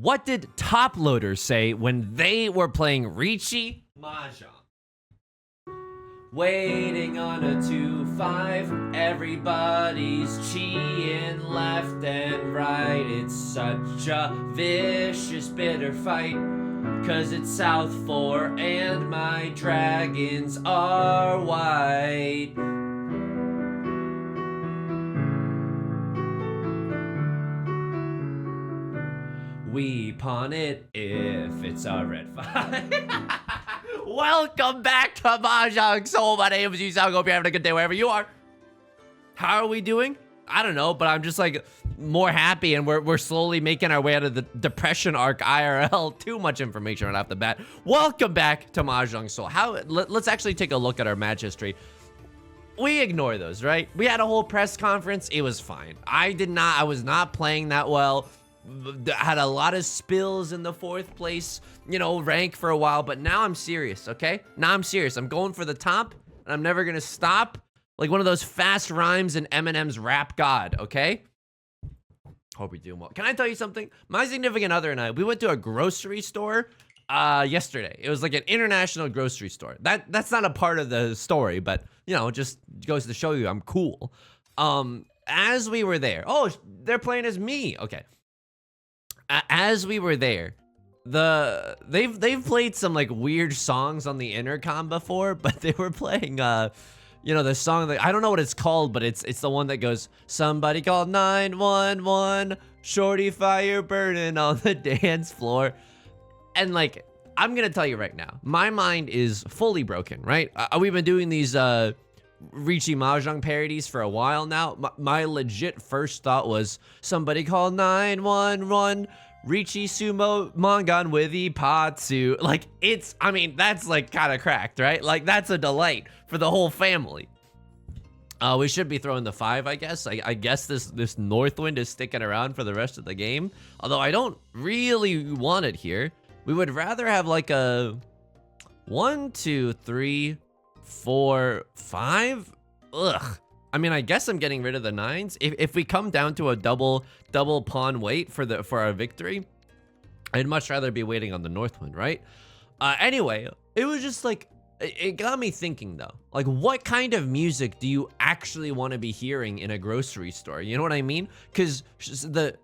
What did top loaders say when they were playing Riichi Mahjong? Waiting on a 2-5, everybody's cheating left and right. It's such a vicious, bitter fight, 'cause it's South 4 and my dragons are white. We pawn it if it's a red 5. Welcome back to Mahjong Soul. My name is Yusong. Hope you're having a good day wherever you are. How are we doing? I don't know, but I'm just like more happy, and we're slowly making our way out of the depression arc IRL. Too much information right off the bat. Welcome back to Mahjong Soul. Let's actually take a look at our match history. We ignore those, right? We had a whole press conference. It was fine. I was not playing that well. Had a lot of spills in the 4th place, rank for a while, but now I'm serious, okay? Now I'm serious. I'm going for the top, and I'm never gonna stop. Like one of those fast rhymes in Eminem's Rap God, okay? Hope you're doing well. Can I tell you something? My significant other and I, we went to a grocery store yesterday. It was like an international grocery store. That's not a part of the story, but, just goes to show you I'm cool. As we were there, oh, they're playing as me, okay. As we were there, they've played some like weird songs on the intercom before, but they were playing the song that I don't know what it's called, but it's the one that goes, somebody called 911, shorty fire burning on the dance floor. And like, I'm gonna tell you right now, my mind is fully broken, right? We've been doing these Riichi Mahjong parodies for a while now. My legit first thought was, somebody call 911, Riichi Sumo Mangan with Ipatsu. Like, that's like kind of cracked, right? Like, that's a delight for the whole family. We should be throwing the 5, I guess. I guess this Northwind is sticking around for the rest of the game. Although I don't really want it here. We would rather have like a 1, 2, 3, 4, 5. Ugh. I guess I'm getting rid of the 9s. If we come down to a double pawn wait for our victory, I'd much rather be waiting on the Northwind, right? Anyway, it was just like, it got me thinking though. Like, what kind of music do you actually want to be hearing in a grocery store? You know what I mean? Because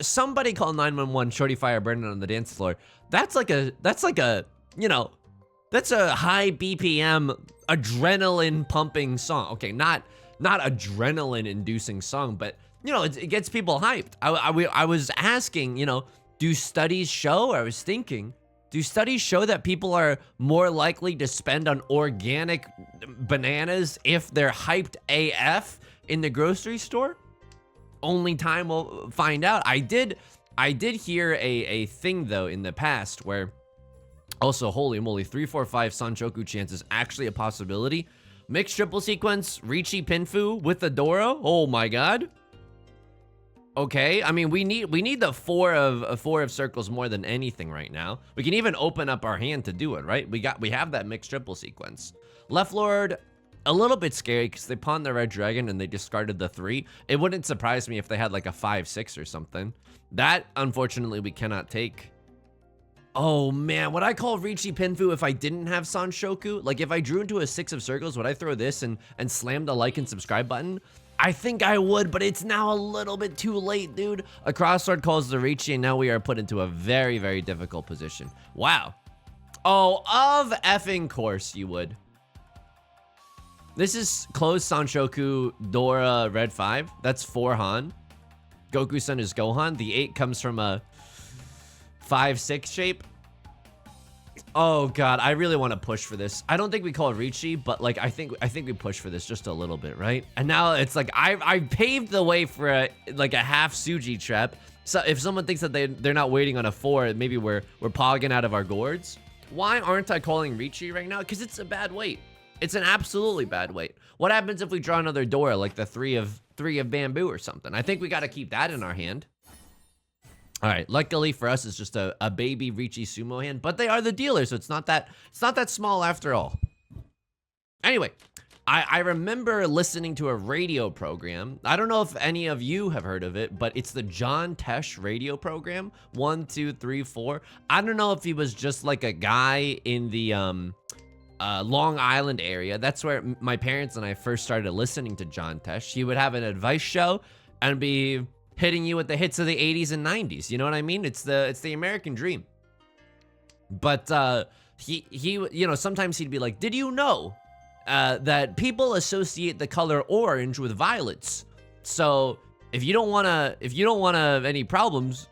somebody call 911, shorty fire burning on the dance floor. That's a high BPM, adrenaline pumping song. Okay, not adrenaline inducing song, but it gets people hyped. I was asking, do studies show? I was thinking, do studies show that people are more likely to spend on organic bananas if they're hyped AF in the grocery store? Only time will find out. I did hear a thing though in the past where, also, holy moly, 345 Sanchoku chance is actually a possibility. Mixed triple sequence, Riichi Pinfu with the Dora. Oh my god. Okay, we need the 4 of circles more than anything right now. We can even open up our hand to do it, right? We have that mixed triple sequence. Left Lord, a little bit scary because they pawned the red dragon and they discarded the 3. It wouldn't surprise me if they had like a 5-6 or something. That, unfortunately, we cannot take. Oh man, would I call Riichi Pinfu if I didn't have Sanshoku? Like, if I drew into a 6 of circles, would I throw this and slam the like and subscribe button? I think I would, but it's now a little bit too late, dude. A crossword calls the Riichi, and now we are put into a very, very difficult position. Wow. Oh, of effing course you would. This is closed Sanshoku, Dora, red 5. That's 4 Han. Goku-san is Gohan. The 8 comes from a 5-6 shape. Oh god, I really want to push for this. I don't think we call it Riichi, but like I think we push for this just a little bit, right? And now it's like I paved the way for a half Suji trap. So if someone thinks that they're not waiting on a 4, maybe we're pogging out of our gourds. Why aren't I calling Riichi right now? Because it's a bad wait. It's an absolutely bad wait. What happens if we draw another Dora, like the 3 of bamboo or something? I think we got to keep that in our hand. All right, luckily for us, it's just a baby Riichi Sumo hand, but they are the dealer, so it's not that small after all. Anyway, I remember listening to a radio program. I don't know if any of you have heard of it, but it's the John Tesh radio program. 1, 2, 3, 4. I don't know if he was just like a guy in the Long Island area. That's where my parents and I first started listening to John Tesh. He would have an advice show and be hitting you with the hits of the 80s and 90s. You know what I mean? It's the American dream. But he you know, sometimes he'd be like, "Did you know that people associate the color orange with violets? So if you don't wanna any problems,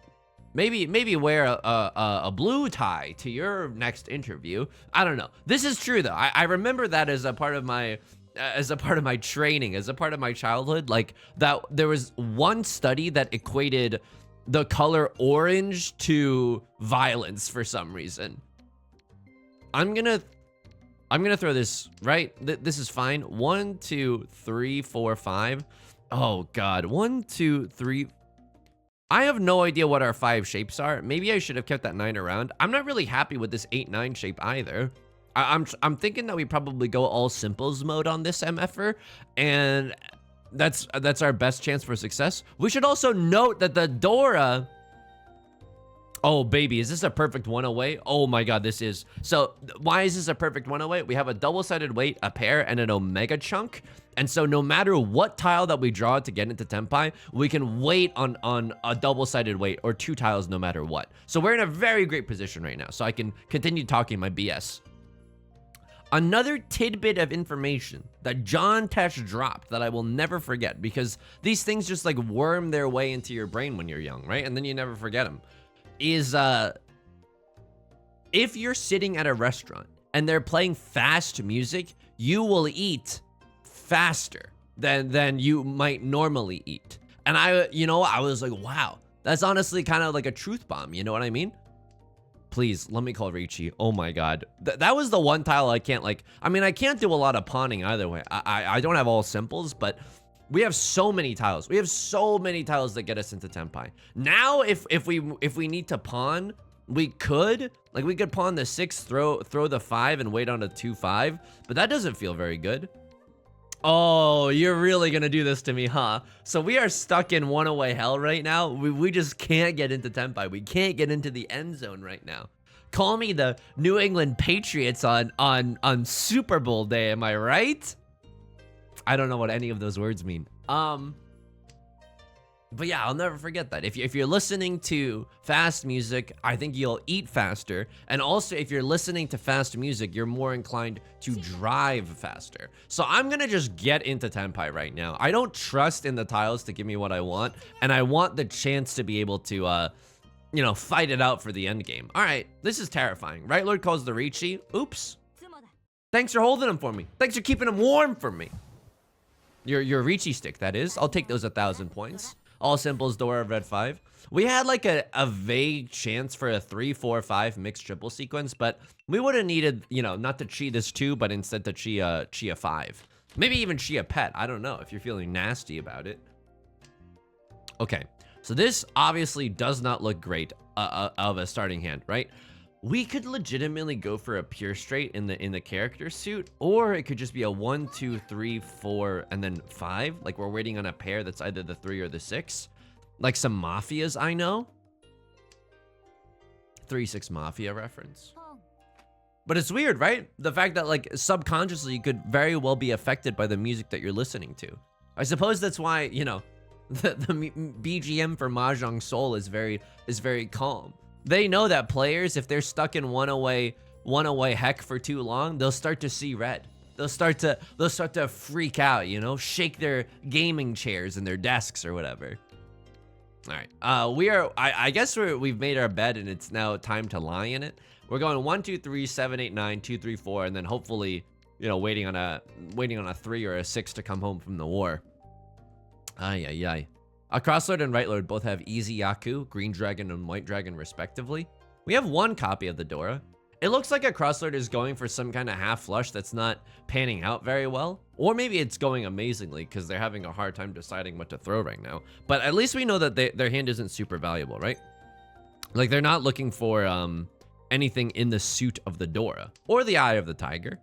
maybe wear a blue tie to your next interview." I don't know. This is true though. I remember that as a part of my training, as a part of my childhood. Like that, there was one study that equated the color orange to violence for some reason. I'm gonna throw this, right? This is fine. 1, 2, 3, 4, 5. Oh God, 1, 2, 3. I have no idea what our 5 shapes are. Maybe I should have kept that 9 around. I'm not really happy with this 8, 9 shape either. I'm thinking that we probably go all simples mode on this MFer, and that's our best chance for success. We should also note that the Dora. Oh baby, is this a perfect one away? Oh my God, this is. So why is this a perfect one away? We have a double-sided weight, a pair, and an omega chunk. And so no matter what tile that we draw to get into Tenpai, we can wait on a double-sided weight or 2 tiles no matter what. So we're in a very great position right now. So I can continue talking my BS. Another tidbit of information that John Tesh dropped that I will never forget, because these things just like worm their way into your brain when you're young, right? And then you never forget them. Is if you're sitting at a restaurant and they're playing fast music, you will eat faster than you might normally eat. And I was like, wow, that's honestly kind of like a truth bomb. You know what I mean? Please let me call Riichi. Oh my God, that was the one tile I can't like. I mean, I can't do a lot of pawning either way. I don't have all simples, but we have so many tiles. We have so many tiles that get us into Tenpai. Now, if we need to pawn, we could pawn the 6, throw the 5, and wait on a 2-5. But that doesn't feel very good. Oh, you're really gonna do this to me, huh? So we are stuck in one away hell right now. We just can't get into Tenpai. We can't get into the end zone right now. Call me the New England Patriots on Super Bowl day. Am I right? I don't know what any of those words mean. But yeah, I'll never forget that. If you're listening to fast music, I think you'll eat faster. And also, if you're listening to fast music, you're more inclined to drive faster. So I'm gonna just get into Tenpai right now. I don't trust in the tiles to give me what I want, and I want the chance to be able to, fight it out for the end game. All right, this is terrifying. Right Lord calls the Riichi. Oops. Thanks for holding him for me. Thanks for keeping him warm for me. Your Riichi stick, that is. I'll take those 1,000 points. All simples, Dora, red 5. We had like a vague chance for a 3, 4, 5 mixed triple sequence, but we would have needed, not to chi this 2, but instead to chi a 5. Maybe even chi a pet. I don't know if you're feeling nasty about it. Okay, so this obviously does not look great of a starting hand, right? We could legitimately go for a pure straight in the character suit, or it could just be a 1, 2, 3, 4, and then 5. Like we're waiting on a pair that's either the 3 or the 6. Like some mafias I know. 3-6 mafia reference. But it's weird, right? The fact that like subconsciously you could very well be affected by the music that you're listening to. I suppose that's why, the BGM for Mahjong Soul is very calm. They know that players, if they're stuck in one away heck for too long, they'll start to see red. They'll start to freak out, shake their gaming chairs and their desks or whatever. All right, I guess we've made our bed and it's now time to lie in it. We're going 1, 2, 3, 7, 8, 9, 2, 3, 4, and then hopefully, waiting on a 3 or a 6 to come home from the war. Ay. A Crosslord and Right Lord both have easy Yaku, Green Dragon and White Dragon respectively. We have one copy of the Dora. It looks like a Crosslord is going for some kind of half flush that's not panning out very well. Or maybe it's going amazingly because they're having a hard time deciding what to throw right now. But at least we know that their hand isn't super valuable, right? Like they're not looking for anything in the suit of the Dora or the Eye of the Tiger.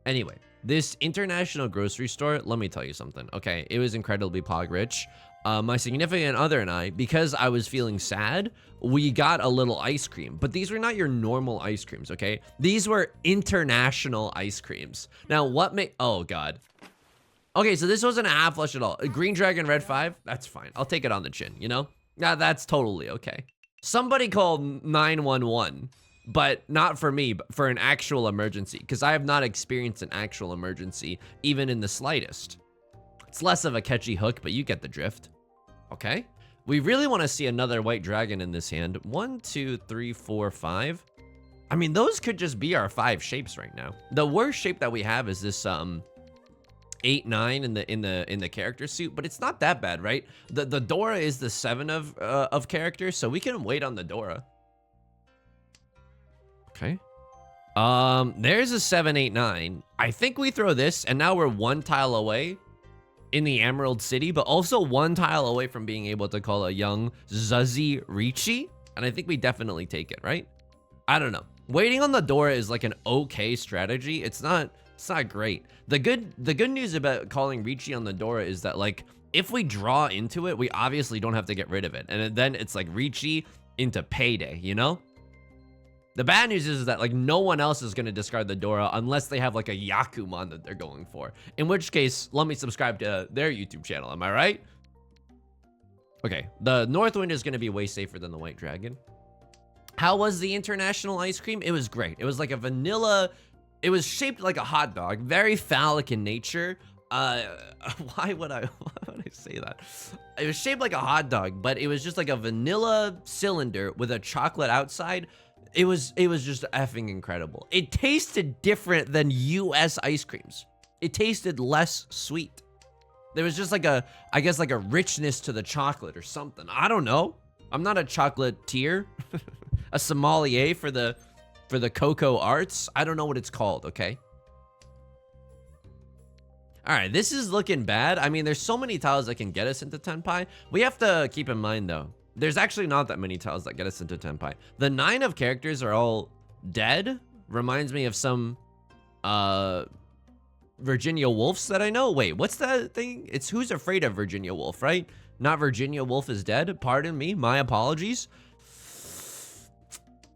Anyway, this international grocery store, let me tell you something, okay? It was incredibly pog rich. My significant other and I, because I was feeling sad, we got a little ice cream. But these were not your normal ice creams, okay? These were international ice creams. Now, what oh, God. Okay, so this wasn't a half flush at all. A green dragon, red 5, that's fine. I'll take it on the chin, you know? Now, that's totally okay. Somebody called 911. But not for me, but for an actual emergency, because I have not experienced an actual emergency, even in the slightest. It's less of a catchy hook, but you get the drift. Okay. We really want to see another white dragon in this hand. 1, 2, 3, 4, 5. I mean, those could just be our 5 shapes right now. The worst shape that we have is this 8, 9 in the character suit, but it's not that bad, right? The Dora is the 7 of characters, so we can wait on the Dora. Okay. There's a 7, 8, 9. I think we throw this, and now we're 1 tile away in the Emerald City, but also 1 tile away from being able to call a young Zuzzy Riichi. And I think we definitely take it, right? I don't know. Waiting on the Dora is like an okay strategy. It's not great. The good news about calling Riichi on the Dora is that, like, if we draw into it, we obviously don't have to get rid of it. And then it's like Riichi into payday, you know? The bad news is that, like, no one else is going to discard the Dora unless they have, like, a Yakuman that they're going for. In which case, let me subscribe to their YouTube channel. Am I right? Okay, the Northwind is going to be way safer than the White Dragon. How was the international ice cream? It was great. It was like a vanilla... It was shaped like a hot dog. Very phallic in nature. Why would I say that? It was shaped like a hot dog, but it was just like a vanilla cylinder with a chocolate outside. It was just effing incredible. It tasted different than US ice creams. It tasted less sweet. There was just like I guess like a richness to the chocolate or something. I don't know. I'm not a chocolatier. A sommelier for the cocoa arts. I don't know what it's called, okay? All right, this is looking bad. I mean, there's so many tiles that can get us into Tenpai. We have to keep in mind, though, there's actually not that many tiles that get us into Tenpai. The 9 of characters are all dead. Reminds me of some Virginia Woolfs that I know. Wait, what's that thing? It's Who's Afraid of Virginia Woolf, right? Not Virginia Woolf is dead. Pardon me. My apologies.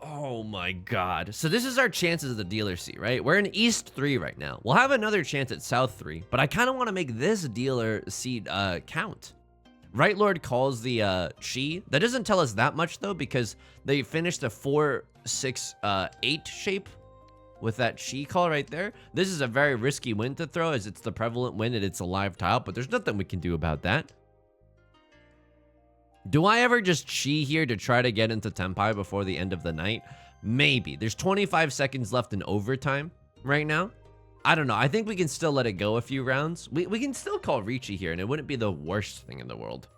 Oh my God. So this is our chances of the dealer seat, right? We're in East 3 right now. We'll have another chance at South 3, but I kind of want to make this dealer seat count. Right Lord calls the Chi. That doesn't tell us that much though, because they finished a 4, 6, 8 shape with that Chi call right there. This is a very risky win to throw, as it's the prevalent win and it's a live tile, but there's nothing we can do about that. Do I ever just Chi here to try to get into Tenpai before the end of the night? Maybe. There's 25 seconds left in overtime right now. I don't know. I think we can still let it go a few rounds. We can still call Riichi here, and it wouldn't be the worst thing in the world.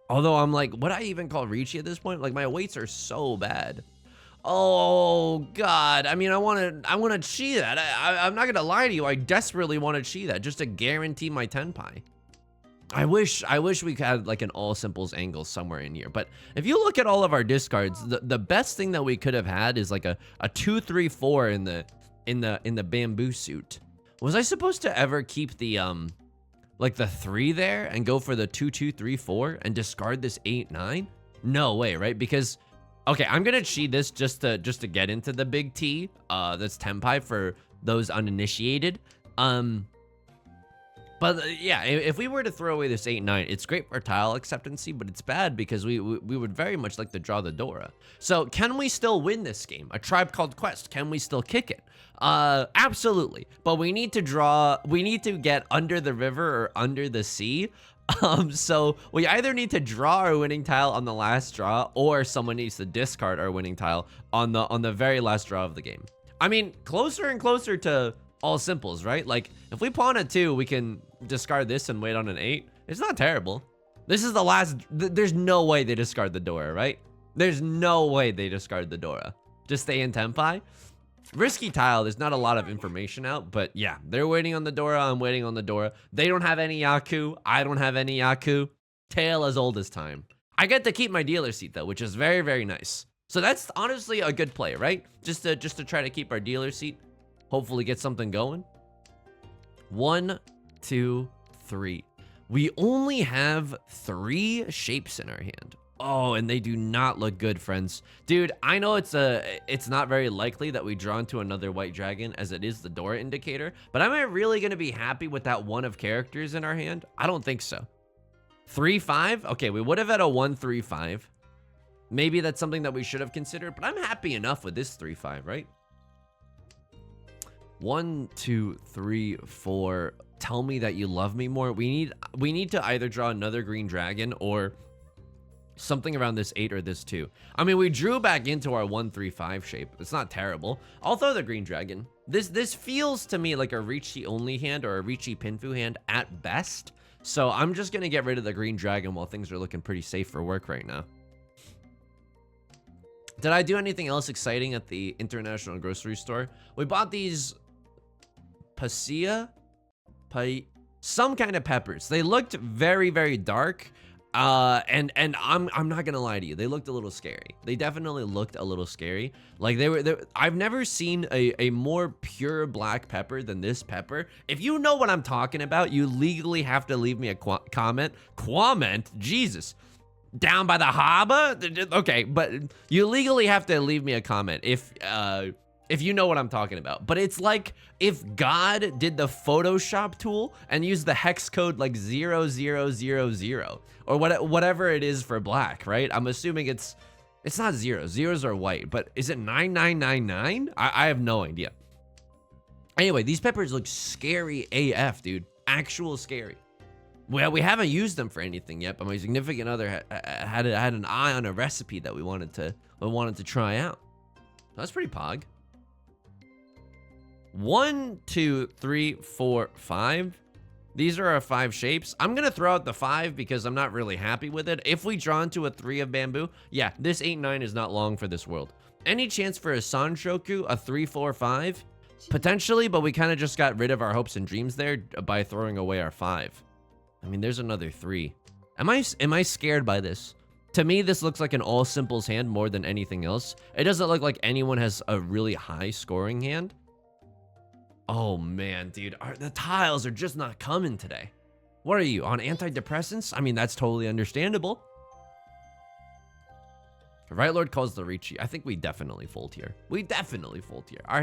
Although I'm like, would I even call Riichi at this point? Like, my weights are so bad. Oh God. I mean, I want to Chi that. I'm not gonna lie to you. I desperately want to Chi that just to guarantee my Tenpai. I wish we had like an all simples angle somewhere in here. But if you look at all of our discards, the best thing that we could have had is like a 2, 3, 4 in the bamboo suit. Was I supposed to ever keep the like the 3 there and go for the 2, 2, 3, 4 and discard this 8, 9? No way, right? Because okay, I'm gonna cheat this just to get into the big T. That's Tenpai for those uninitiated. But yeah, if we were to throw away this 8, 9, it's great for tile acceptancy, but it's bad because we would very much like to draw the Dora. So can we still win this game? A Tribe Called Quest, can we still kick it? Absolutely. But we need to get under the river or under the sea. So we either need to draw our winning tile on the last draw, or someone needs to discard our winning tile on the very last draw of the game. I mean, closer and closer to all simples, right? Like, if we pawn a 2, we can discard this and wait on an 8. It's not terrible. This is the last. There's no way they discard the Dora, right? There's no way they discard the Dora. Just stay in Tenpai. Risky tile, there's not a lot of information out, but yeah, they're waiting on the Dora. I'm waiting on the Dora. They don't have any Yaku. I don't have any Yaku. Tale as old as time. I get to keep my dealer seat though, which is very, very nice. So that's honestly a good play, right? Just to try to keep our dealer seat. Hopefully get something going. 1, 2, 3. We only have 3 shapes in our hand. Oh, and they do not look good, friends. Dude, I know it's not very likely that we draw into another white dragon, as it is the door indicator, but am I really going to be happy with that one of characters in our hand? I don't think so. 3, 5? Okay, we would have had a 1, 3, 5. Maybe that's something that we should have considered, but I'm happy enough with this 3, 5, right? 1, 2, 3, 4. Tell me that you love me more. We need to either draw another green dragon or something around this 8 or this 2. I mean, we drew back into our 1, 3, 5 shape. It's not terrible. I'll throw the green dragon. This feels to me like a Riichi only hand or a Riichi Pinfu hand at best. So I'm just gonna get rid of the green dragon while things are looking pretty safe for work right now. Did I do anything else exciting at the international grocery store? We bought these some kind of peppers. They looked very, very dark. And I'm not gonna lie to you, they looked a little scary. They definitely looked a little scary. Like I've never seen a more pure black pepper than this pepper. If you know what I'm talking about, you legally have to leave me a comment. Jesus, down by the harbor. Okay, but you legally have to leave me a comment if you know what I'm talking about. But it's like if God did the Photoshop tool and used the hex code like 0000 or whatever it is for black, right? I'm assuming it's not zeros. Zeros are white, but is it 9999? I have no idea. Anyway, these peppers look scary AF, dude. Actual scary. Well, we haven't used them for anything yet, but my significant other had an eye on a recipe that we wanted to try out. That's pretty pog. 1, 2, 3, 4, 5. These are our 5 shapes. I'm gonna throw out the 5 because I'm not really happy with it. If we draw into a 3 of bamboo, yeah, this 8, 9 is not long for this world. Any chance for a Sanshoku, a 3, 4, 5? Potentially, but we kind of just got rid of our hopes and dreams there by throwing away our 5. I mean, there's another 3. Am I scared by this? To me, this looks like an all simples hand more than anything else. It doesn't look like anyone has a really high scoring hand. Oh man, dude, the tiles are just not coming today. What are you, on antidepressants? I mean, that's totally understandable. Right Lord calls the Riichi. I think we definitely fold here. We definitely fold here. Our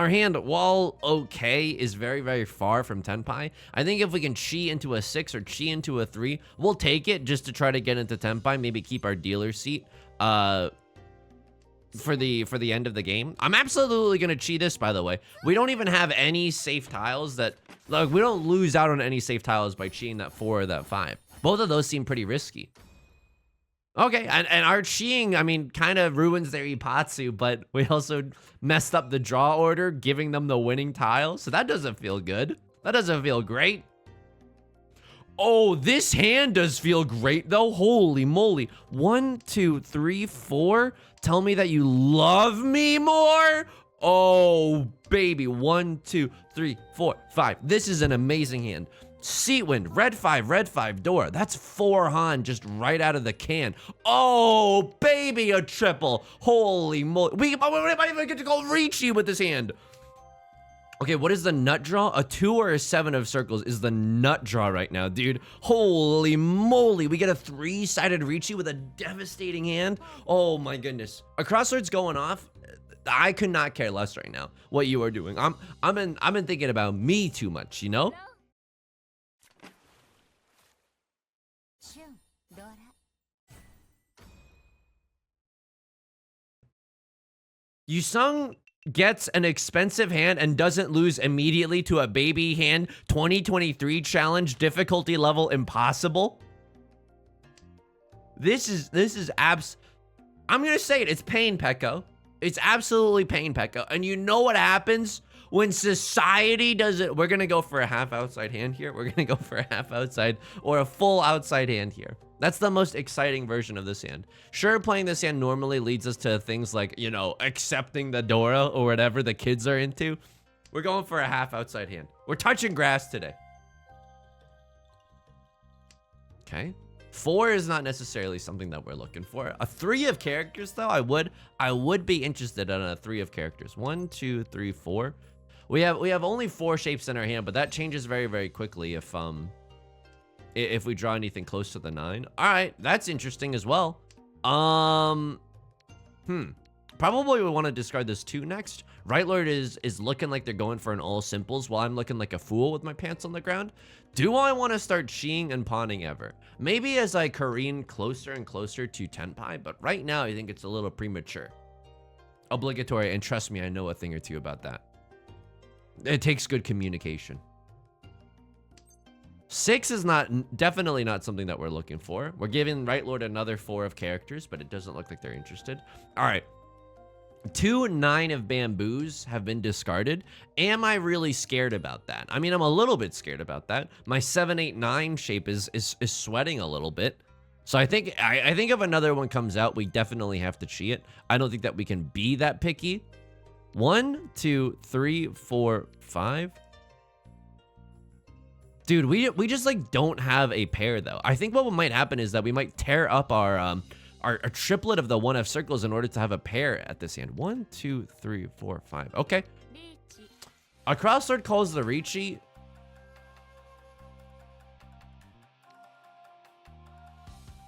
hand, while okay, is very, very far from Tenpai. I think if we can chi into a 6 or chi into a 3, we'll take it just to try to get into Tenpai, maybe keep our dealer seat for the end of the game. I'm absolutely gonna chi this, by the way. We don't even have any safe tiles that, like, we don't lose out on any safe tiles by chiing that 4 or that 5. Both of those seem pretty risky. Okay, and our chiing, I mean, kind of ruins their Ipatsu, but we also messed up the draw order, giving them the winning tile, so that doesn't feel good. That doesn't feel great. Oh, this hand does feel great, though. Holy moly. 1, 2, 3, 4. Tell me that you love me more. Oh, baby. 1, 2, 3, 4, 5. This is an amazing hand. Seat wind, red 5, door. That's 4 Han just right out of the can. Oh, baby, a triple. Holy moly. We might even get to go Riichi with this hand. Okay, what is the nut draw? A 2 or a 7 of circles is the nut draw right now, dude. Holy moly. We get a 3-sided Riichi with a devastating hand. Oh my goodness. A crossword's going off. I could not care less right now what you are doing. I've been thinking about me too much, you know? Yusong gets an expensive hand and doesn't lose immediately to a baby hand. 2023 challenge, difficulty level impossible. This is I'm gonna say it. It's pain, Pekko. It's absolutely pain, Pekko. And you know what happens when society does it? We're gonna go for a half outside hand here. We're gonna go for a half outside or a full outside hand here. That's the most exciting version of this hand. Sure, playing this hand normally leads us to things like, you know, accepting the Dora or whatever the kids are into. We're going for a half outside hand. We're touching grass today. Okay. 4 is not necessarily something that we're looking for. A 3 of characters, though, I would be interested in a 3 of characters. 1, 2, 3, 4. We have only 4 shapes in our hand, but that changes very, very quickly if we draw anything close to the 9. All right, that's interesting as well. Probably we want to discard this 2 next. Right Lord is looking like they're going for an all simples while I'm looking like a fool with my pants on the ground. Do I want to start chiing and pawning ever? Maybe as I careen closer and closer to Tenpai, but right now I think it's a little premature. Obligatory, and trust me, I know a thing or two about that. It takes good communication. 6 is definitely not something that we're looking for. We're giving Right Lord another 4 of characters, but it doesn't look like they're interested. All right. 2 9 of bamboos have been discarded. Am I really scared about that? I mean, I'm a little bit scared about that. My 7 8 9 shape is sweating a little bit. So I think if another one comes out, we definitely have to chi it. I don't think that we can be that picky. 1 2 3 4 5. Dude, we just like don't have a pair though. I think what might happen is that we might tear up our triplet of the 1F circles in order to have a pair at this hand. 1 2 3 4 5. Okay. A crossword calls the Riichi.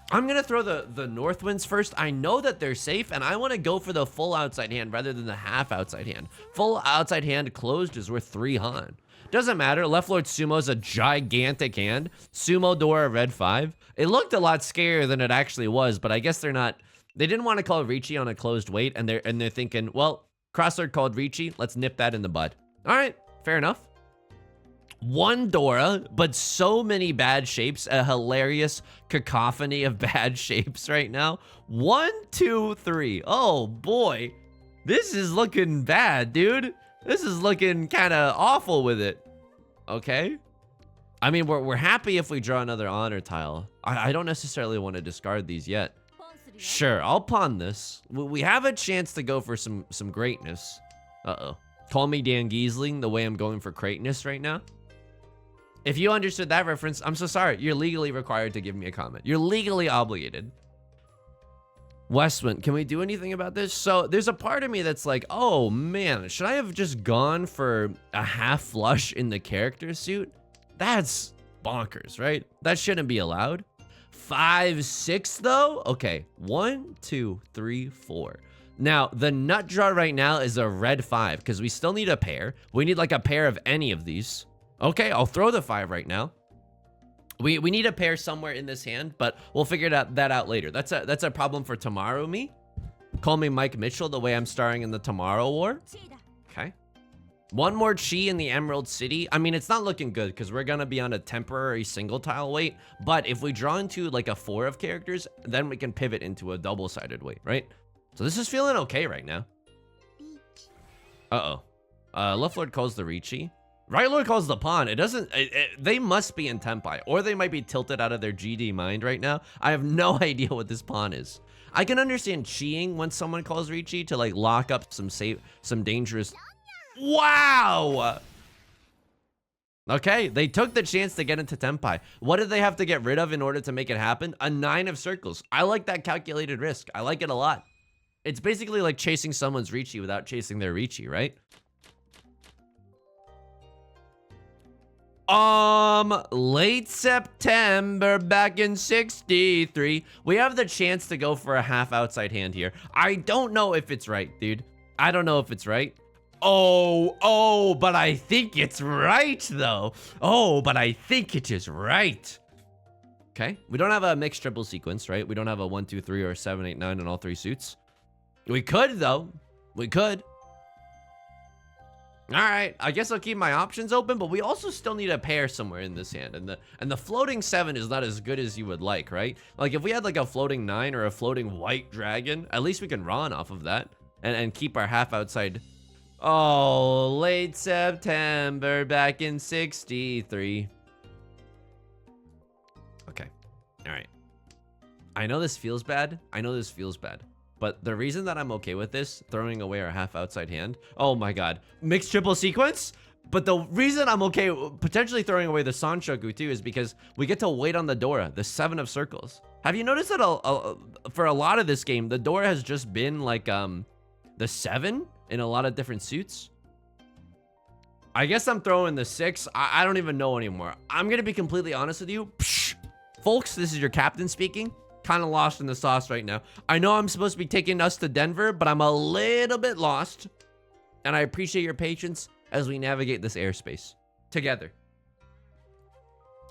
I'm gonna throw the north winds first. I know that they're safe, and I want to go for the full outside hand rather than the half outside hand. Full outside hand closed is worth 3 Han. Doesn't matter. Left Lord Sumo's a gigantic hand. Sumo Dora red 5. It looked a lot scarier than it actually was, but I guess they're not. They didn't want to call Riichi on a closed weight, and they're thinking, well, crossword called Riichi. Let's nip that in the bud. All right, fair enough. 1 Dora, but so many bad shapes. A hilarious cacophony of bad shapes right now. 1 2 3. Oh boy, this is looking bad, dude. This is looking kind of awful with it. Okay. I mean, we're happy if we draw another honor tile. I don't necessarily want to discard these yet. Sure, I'll pawn this. We have a chance to go for some greatness. Uh-oh. Call me Dan Giesling the way I'm going for greatness right now. If you understood that reference, I'm so sorry. You're legally required to give me a comment. You're legally obligated. Westwind, can we do anything about this? So there's a part of me that's like, oh man, should I have just gone for a half flush in the character suit? That's bonkers, right? That shouldn't be allowed. 5 6 though. Okay, 1 2 3 4. Now the nut draw right now is a red 5 because we still need a pair. We need like a pair of any of these. Okay, I'll throw the 5 right now. We need a pair somewhere in this hand, but we'll figure that out later. That's a problem for tomorrow me. Call me Mike Mitchell the way I'm starring in the Tomorrow War. Okay. 1 more chi in the Emerald City. I mean, it's not looking good because we're gonna be on a temporary single tile weight, but if we draw into like a 4 of characters, then we can pivot into a double-sided weight, right? So this is feeling okay right now. Uh-oh. Left Lord calls the Riichi. Right Lord calls the pawn. It doesn't, they must be in Tenpai, or they might be tilted out of their GD mind right now. I have no idea what this pawn is. I can understand chiing when someone calls Riichi to like lock up some dangerous. Wow. Okay, they took the chance to get into Tenpai. What did they have to get rid of in order to make it happen? A 9 of circles. I like that calculated risk. I like it a lot. It's basically like chasing someone's Riichi without chasing their Riichi, right? Late September back in 63. We have the chance to go for a half outside hand here. I don't know if it's right, dude. I don't know if it's right. Oh, but I think it's right, though. Oh, but I think it is right. Okay, we don't have a mixed triple sequence, right? We don't have a 1 2 3 or a 7 8 9 in all 3 suits. We could, though. We could. All right, I guess I'll keep my options open, but we also still need a pair somewhere in this hand, and the floating 7 is not as good as you would like, right? Like if we had like a floating 9 or a floating white dragon, at least we can run off of that and keep our half outside. Oh, late September back in 63. Okay, all right. I know this feels bad. But the reason that I'm okay with this, throwing away our half outside hand, oh my god, mixed triple sequence? But the reason I'm okay potentially throwing away the Sanshoku too is because we get to wait on the Dora, the 7 of circles. Have you noticed that for a lot of this game, the Dora has just been like the 7 in a lot of different suits? I guess I'm throwing the 6. I don't even know anymore. I'm gonna be completely honest with you. Psh, folks, this is your captain speaking. Kind of lost in the sauce right now. I know I'm supposed to be taking us to Denver, but I'm a little bit lost. And I appreciate your patience as we navigate this airspace together.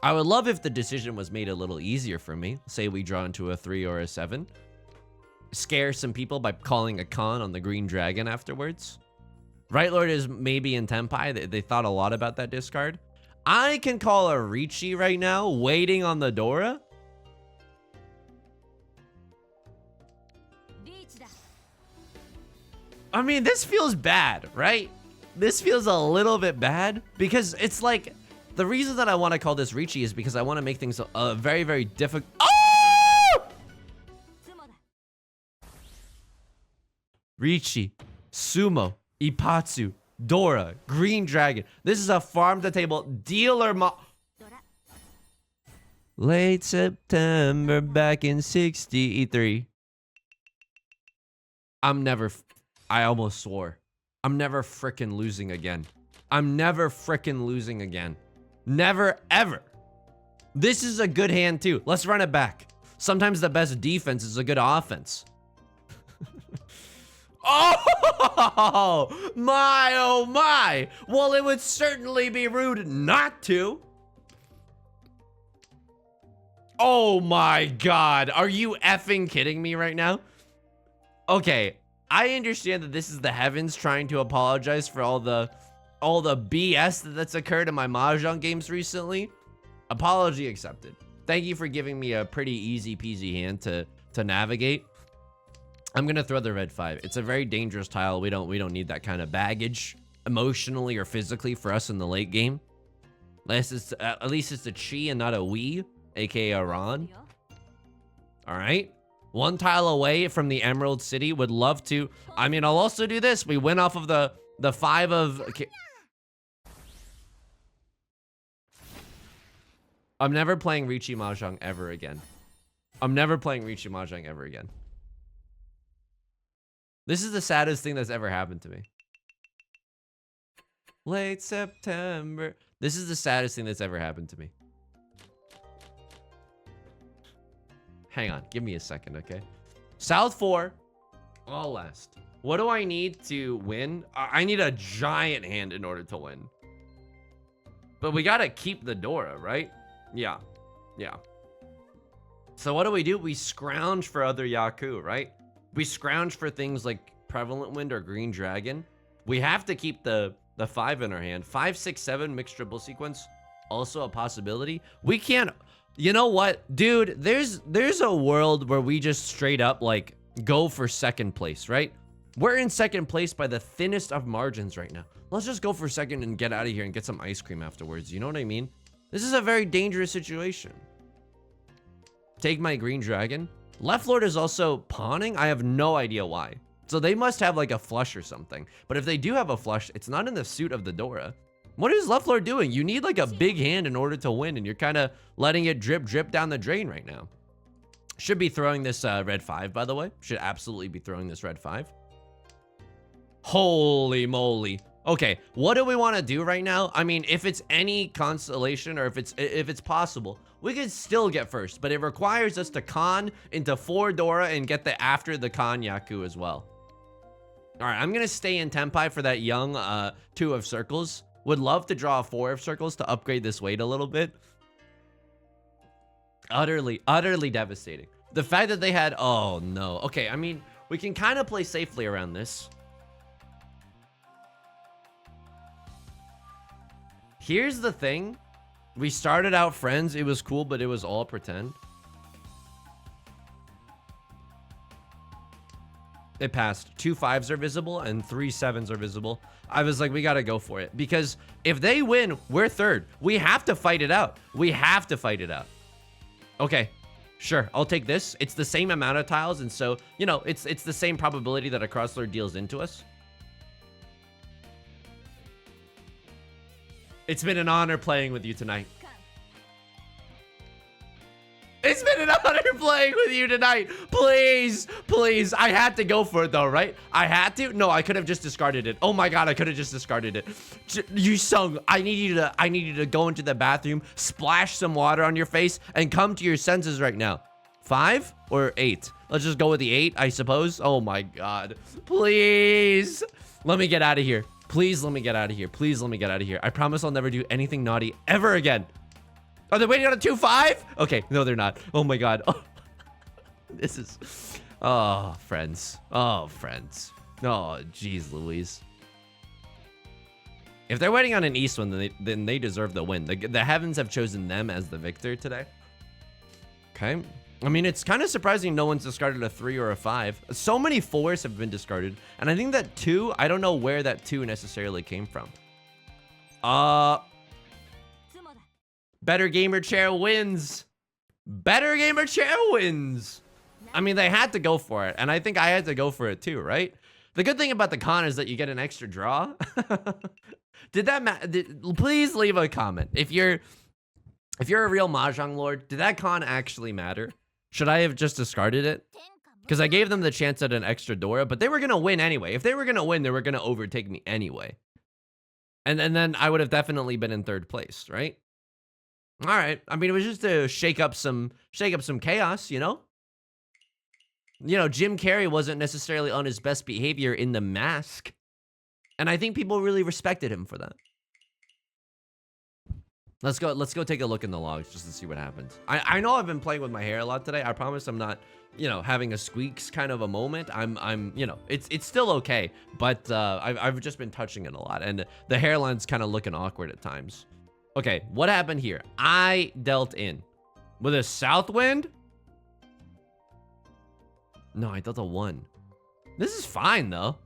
I would love if the decision was made a little easier for me. Say we draw into a 3 or a 7. Scare some people by calling a con on the green dragon afterwards. Right Lord is maybe in Tenpai. They thought a lot about that discard. I can call a Riichi right now, waiting on the Dora. I mean, this feels bad, right? This feels a little bit bad because it's like, the reason that I want to call this Riichi is because I want to make things very, very difficult. Oh! Riichi, Sumo, Ipatsu, Dora, Green Dragon. This is a farm to table dealer Late September back in 63. I almost swore. I'm never frickin' losing again. I'm never frickin' losing again. Never, ever. This is a good hand too. Let's run it back. Sometimes the best defense is a good offense. Oh my. Well, it would certainly be rude not to. Oh my God. Are you effing kidding me right now? Okay. I understand that this is the heavens trying to apologize for all the BS that's occurred in my Mahjong games recently. Apology accepted. Thank you for giving me a pretty easy peasy hand to navigate. I'm gonna throw the red 5. It's a very dangerous tile. We don't need that kind of baggage emotionally or physically for us in the late game. At least it's a chi and not a we, aka a Ron. All right. 1 tile away from the Emerald City. Would love to. I mean, I'll also do this. We went off of the 5 of... Okay. I'm never playing Riichi Mahjong ever again. I'm never playing Riichi Mahjong ever again. This is the saddest thing that's ever happened to me. Late September. This is the saddest thing that's ever happened to me. Hang on, give me a second, okay? South 4, all last. What do I need to win? I need a giant hand in order to win. But we gotta keep the Dora, right? Yeah. So what do? We scrounge for other Yaku, right? We scrounge for things like Prevalent Wind or Green Dragon. We have to keep the 5 in our hand. 5, 6, 7 mixed triple sequence, also a possibility. We can't... You know what, dude? There's a world where we just straight up like go for 2nd place, right? We're in 2nd place by the thinnest of margins right now. Let's just go for 2nd and get out of here and get some ice cream afterwards. You know what I mean? This is a very dangerous situation. Take my Green Dragon. Left Lord is also pawning. I have no idea why. So they must have like a flush or something. But if they do have a flush, it's not in the suit of the Dora. What is Left Lord doing? You need like a big hand in order to win, and you're kind of letting it drip down the drain right now. Should be throwing this red 5, by the way. Should absolutely be throwing this red 5. Holy moly. Okay, what do we want to do right now? I mean, if it's any constellation or if it's possible, we could still get first, but it requires us to con into 4 Dora and get the after the con Yaku as well. All right, I'm going to stay in Tenpai for that young 2 of circles. Would love to draw a 4 of circles to upgrade this weight a little bit. Utterly devastating. The fact that they had... Oh, no. Okay, I mean, we can kind of play safely around this. Here's the thing. We started out friends. It was cool, but it was all pretend. It passed. 2 5s are visible and 3 7s are visible. I was like, we got to go for it. Because if they win, we're 3rd. We have to fight it out. We have to fight it out. Okay. Sure. I'll take this. It's the same amount of tiles. And so, you know, it's the same probability that a crosslord deals into us. It's been an honor playing with you tonight. It's been an honor playing with you tonight. Please, please. I had to go for it though, right? I had to? No, I could have just discarded it. Oh my God, I could have just discarded it. Yusong, I need you to go into the bathroom, splash some water on your face, and come to your senses right now. 5 or 8? Let's just go with the 8, I suppose. Oh my God. Please. Let me get out of here. Please let me get out of here. Please let me get out of here. I promise I'll never do anything naughty ever again. Are they waiting on a 2-5? Okay, no, they're not. Oh my God. Oh, this is... Oh, friends. Oh, friends. Oh, jeez Louise. If they're waiting on an East one, then they deserve the win. The heavens have chosen them as the victor today. Okay. I mean, it's kind of surprising no one's discarded a 3 or a 5. So many 4s have been discarded. And I think that 2, I don't know where that 2 necessarily came from. Better Gamer Chair wins. Better Gamer Chair wins. I mean, they had to go for it. And I think I had to go for it too, right? The good thing about the con is that you get an extra draw. Did that please leave a comment. If you're a real Mahjong Lord, did that con actually matter? Should I have just discarded it? Because I gave them the chance at an extra Dora, but they were going to win anyway. If they were going to win, they were going to overtake me anyway. And then I would have definitely been in 3rd place, right? All right. I mean, it was just to shake up some chaos, you know? You know, Jim Carrey wasn't necessarily on his best behavior in The Mask. And I think people really respected him for that. Let's go take a look in the logs just to see what happens. I know I've been playing with my hair a lot today. I promise I'm not, you know, having a squeaks kind of a moment. I'm, you know, it's still okay, but I've just been touching it a lot and the hairline's kind of looking awkward at times. Okay, what happened here? I dealt in with a south wind. No, I dealt a 1. This is fine though.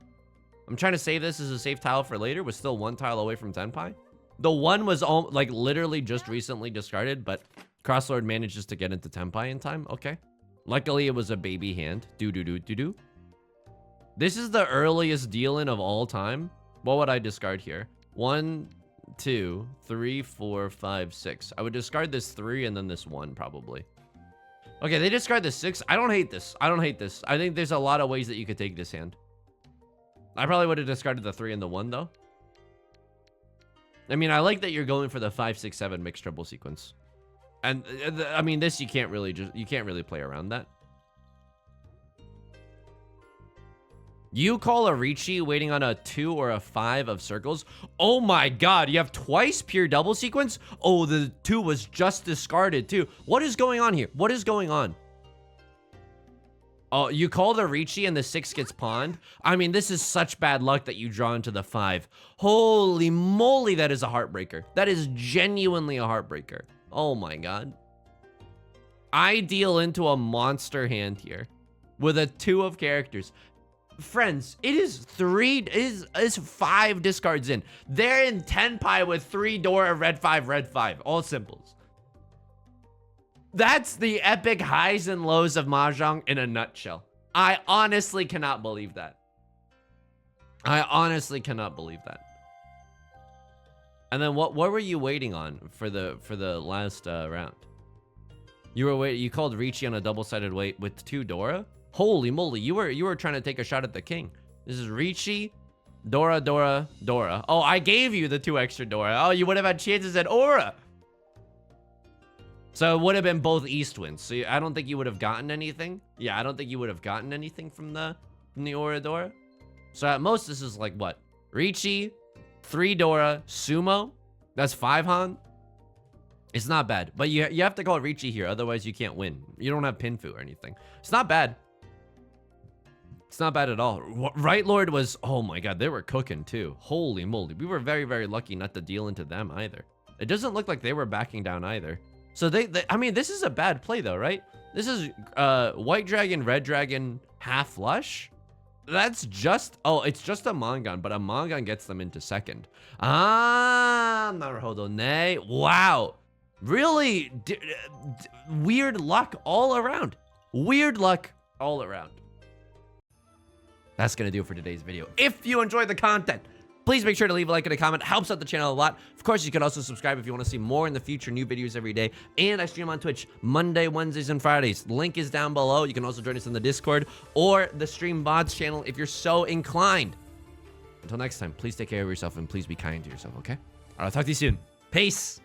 I'm trying to save this as a safe tile for later. We're still 1 tile away from Tenpai. The 1 was all like literally just recently discarded, but Crosslord manages to get into Tenpai in time. Okay. Luckily, it was a baby hand. Do. This is the earliest deal-in of all time. What would I discard here? 1, 2, 3, 4, 5, 6. I would discard this 3 and then this 1 probably. Okay, they discard the 6. I don't hate this. I don't hate this. I think there's a lot of ways that you could take this hand. I probably would have discarded the 3 and the 1 though. I mean, I like that you're going for the 5, 6, 7 mixed treble sequence. And I mean, this you can't really play around that. You call a Riichi waiting on a 2 or a 5 of circles. Oh my God, you have twice pure double sequence? Oh, the 2 was just discarded too. What is going on here? What is going on? Oh, you call the Riichi and the 6 gets pawned? I mean, this is such bad luck that you draw into the 5. Holy moly, that is a heartbreaker. That is genuinely a heartbreaker. Oh my God. I deal into a monster hand here with a 2 of characters. Friends, it is 5 discards in. They're in Tenpai with 3 Dora, red 5, all simples. That's the epic highs and lows of Mahjong in a nutshell. I honestly cannot believe that. I honestly cannot believe that. And then what were you waiting on for the last round? You called Riichi on a double-sided wait with 2 Dora? Holy moly, you were trying to take a shot at the king. This is Riichi, Dora, Dora, Dora. Oh, I gave you the 2 extra Dora. Oh, you would have had chances at Aura. So it would have been both East wins. So I don't think you would have gotten anything. Yeah, I don't think you would have gotten anything from the Aura Dora. So at most, this is like what? Riichi, 3 Dora, Sumo. That's 5 Han. It's not bad. But you have to call Riichi here. Otherwise, you can't win. You don't have Pinfu or anything. It's not bad. It's not bad at all. Right Lord was... Oh my God, they were cooking too. Holy moly. We were very, very lucky not to deal into them either. It doesn't look like they were backing down either. So I mean, this is a bad play though, right? This is White Dragon, Red Dragon, half flush. That's just, oh, it's just a Mangan, but a Mangan gets them into second. Ah, naruhodo ne. Wow. Really weird luck all around. Weird luck all around. That's going to do it for today's video. If you enjoyed the content, Please make sure to leave a like and a comment. Helps out the channel a lot. Of course, you can also subscribe if you want to see more in the future, new videos every day. And I stream on Twitch Monday, Wednesdays, and Fridays. Link is down below. You can also join us in the Discord or the Stream Bots channel if you're so inclined. Until next time, please take care of yourself and please be kind to yourself, okay? All right, I'll talk to you soon. Peace.